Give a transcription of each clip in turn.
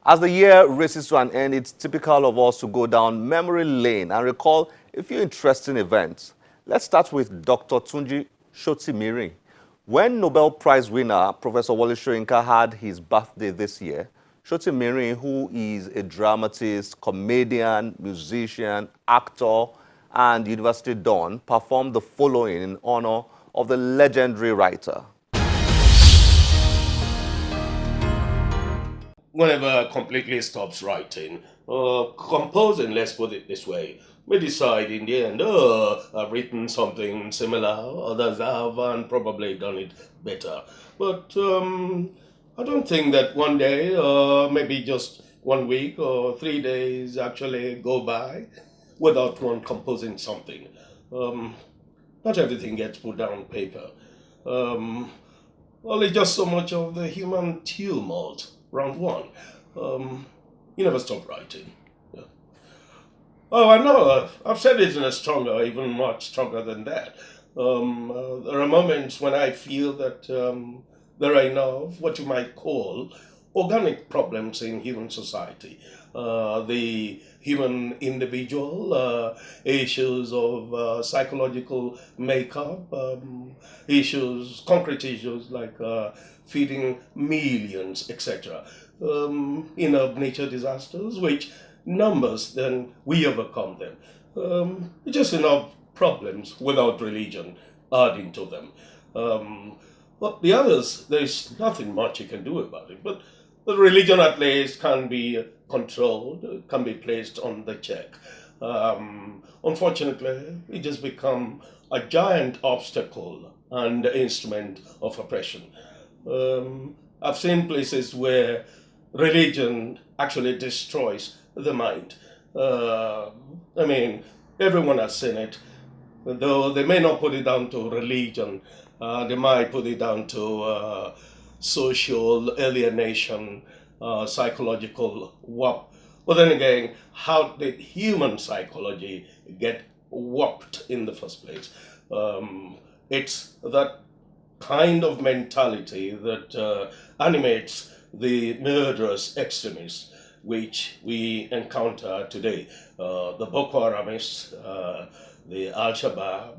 As the year races to an end, it's typical of us to go down memory lane and recall a few interesting events. Let's start with Dr. Tsuji Shotimiri. When Nobel Prize winner Professor Wole Soyinka had his birthday this year, Shotimiri, who is a dramatist, comedian, musician, actor, and university don, performed the following in honor of the legendary writer. Whenever I completely stops writing, composing, let's put it this way, we decide in the end, I've written something similar, others have, and probably done it better. But I don't think that one day, maybe just 1 week or 3 days actually go by without one composing something. Not everything gets put down on paper. Only just so much of the human tumult. Round one. You never stop writing. Yeah. Oh, I know. I've said it in a stronger, even much stronger than that. There are moments when I feel that there are enough, what you might call, organic problems in human society. The human individual, issues of psychological makeup, issues, concrete issues like feeding millions, etc. Nature disasters, which numbers, then we overcome them. Just enough problems without religion adding to them. But the others, there's nothing much you can do about it. But the religion at least can be controlled, can be placed on the check. Unfortunately, it just become a giant obstacle and instrument of oppression. I've seen places where religion actually destroys the mind. Everyone has seen it, though they may not put it down to religion. They might put it down to social alienation, psychological warp. But then again, how did human psychology get warped in the first place? It's that kind of mentality that animates the murderous extremists which we encounter today. The Boko Haramists, the Al-Shabaab,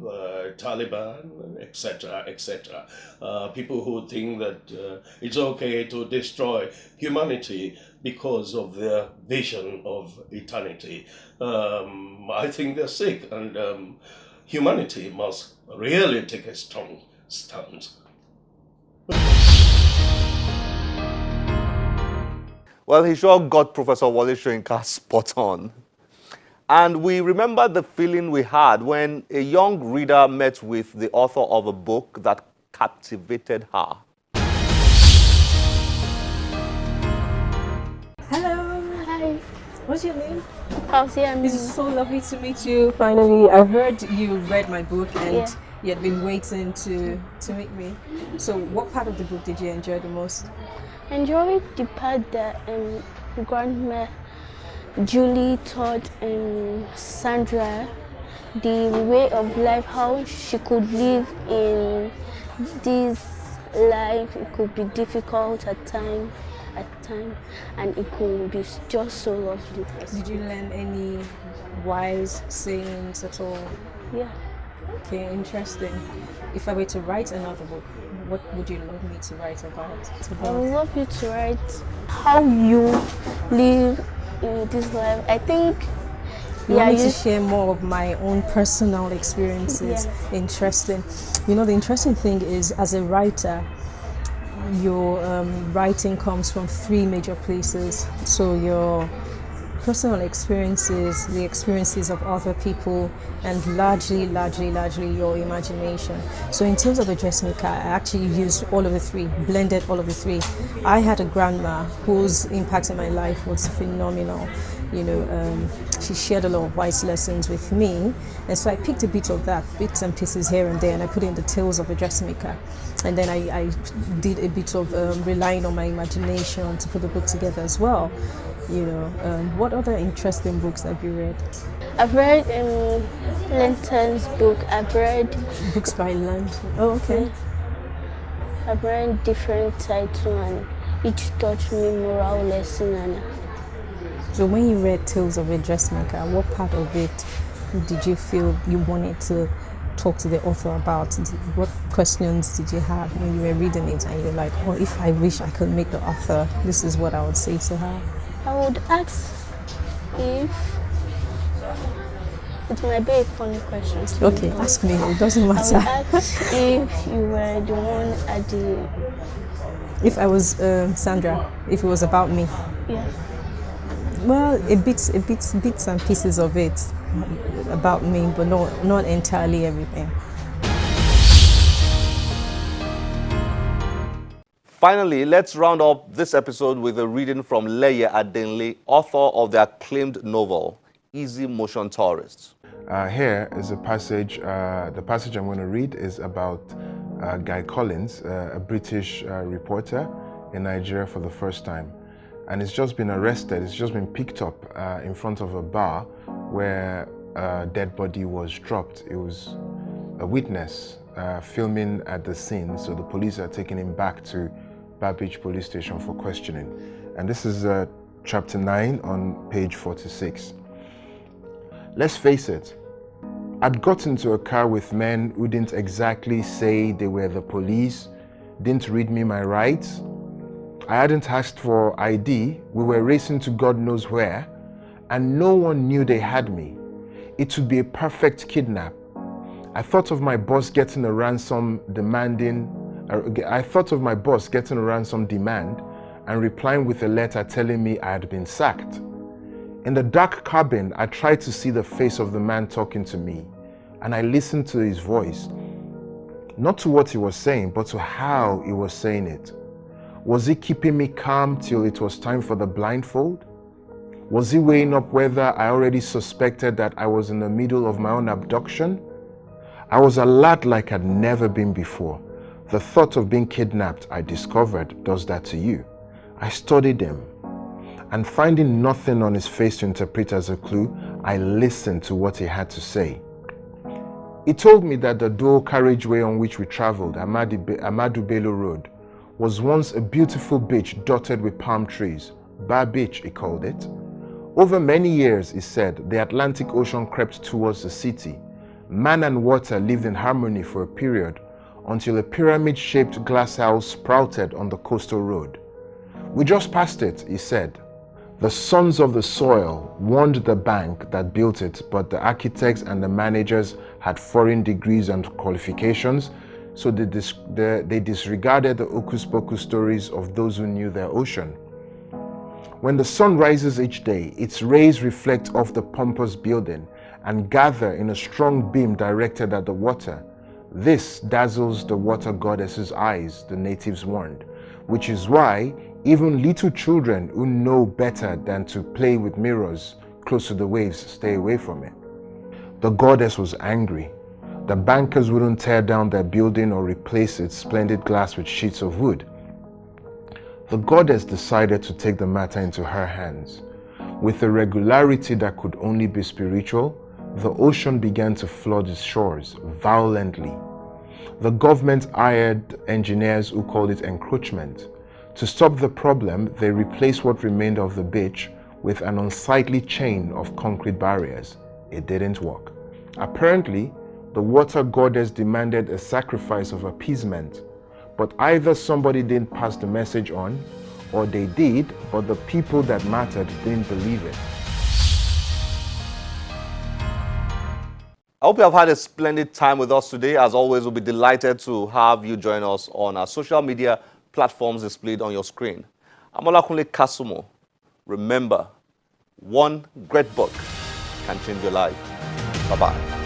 Taliban, etc., etc. People who think that it's okay to destroy humanity because of their vision of eternity. I think they're sick, and humanity must really take a strong stance. Well, he sure got Professor Wole Soyinka spot on. And we remember the feeling we had when a young reader met with the author of a book that captivated her. Hello. Hi, What's your name? Fauzi. It's so lovely to meet you. Finally, I heard you read my book and Yeah. you had been waiting to meet me. So, what part of the book did you enjoy the most? Enjoyed the part that Grandma Julie taught Sandra the way of life, how she could live in this life. It could be difficult at time, and it could be just so lovely. Did you learn any wise sayings at all? Yeah. Okay, interesting. If I were to write another book, what would you love me to write about? I would love you to write how you live in this life. I think You want me to share more of my own personal experiences. Yeah. Interesting. You know, the interesting thing is, as a writer, your writing comes from three major places. So your personal experiences, the experiences of other people, and largely your imagination. So in terms of a dressmaker, I actually used all of the three, blended all of the three. I had a grandma whose impact in my life was phenomenal. You know, she shared a lot of wise lessons with me, and so I picked a bit of that, bits and pieces here and there, and I put in the tales of a dressmaker. And then I did a bit of relying on my imagination to put the book together as well. You know, what other interesting books have you read? I've read Linton's book. I've read Books by Land. Oh, okay. I've read different titles, and It taught me moral lesson and So when you read Tales of a Dressmaker, what part of it did you feel you wanted to talk to the author about? What questions did you have when you were reading it and you're like, oh, if I wish I could meet the author, this is what I would say to her? I would ask if it might be a funny question. Okay, ask me, it doesn't I would matter. ask if you were the one at the If I was Sandra, if it was about me. yeah. Well, bits and pieces of it about me, but not entirely everything. Finally, let's round up this episode with a reading from Leia Adenle, author of the acclaimed novel, Easy Motion Tourists. Here is a passage. The passage I'm going to read is about Guy Collins, a British reporter in Nigeria for the first time. And he's just been arrested. He's just been picked up in front of a bar where a dead body was dropped. It was a witness filming at the scene, so the police are taking him back to Bar Beach Police Station for questioning. And this is chapter 9 on page 46. Let's face it, I'd got into a car with men who didn't exactly say they were the police, didn't read me my rights. I hadn't asked for ID, we were racing to God knows where, and no one knew they had me. It would be a perfect kidnap. I thought of my boss getting a ransom demand and replying with a letter telling me I had been sacked. In the dark cabin, I tried to see the face of the man talking to me, and I listened to his voice, not to what he was saying, but to how he was saying it. Was he keeping me calm till it was time for the blindfold? Was he weighing up whether I already suspected that I was in the middle of my own abduction? I was alert like I'd never been before. The thought of being kidnapped, I discovered, does that to you. I studied him, and finding nothing on his face to interpret as a clue, I listened to what he had to say. He told me that the dual carriageway on which we traveled, Amadu Bello Road, was once a beautiful beach dotted with palm trees. Bar Beach, he called it. Over many years, he said, the Atlantic Ocean crept towards the city. Man and water lived in harmony for a period until a pyramid-shaped glass house sprouted on the coastal road. We just passed it, he said. The sons of the soil warned the bank that built it, but the architects and the managers had foreign degrees and qualifications, so they disregarded the hocus-pocus stories of those who knew their ocean. When the sun rises each day, its rays reflect off the pompous building and gather in a strong beam directed at the water. This dazzles the water goddess's eyes, the natives warned, which is why even little children who know better than to play with mirrors close to the waves stay away from it. The goddess was angry. The bankers wouldn't tear down their building or replace its splendid glass with sheets of wood. The goddess decided to take the matter into her hands. With a regularity that could only be spiritual, the ocean began to flood its shores violently. The government hired engineers who called it encroachment. To stop the problem, they replaced what remained of the beach with an unsightly chain of concrete barriers. It didn't work. Apparently, the water goddess demanded a sacrifice of appeasement, but either somebody didn't pass the message on, or they did, but the people that mattered didn't believe it. I hope you have had a splendid time with us today. As always, we'll be delighted to have you join us on our social media platforms displayed on your screen. I'm Olakunle Kasumo. Remember, one great book can change your life. Bye-bye.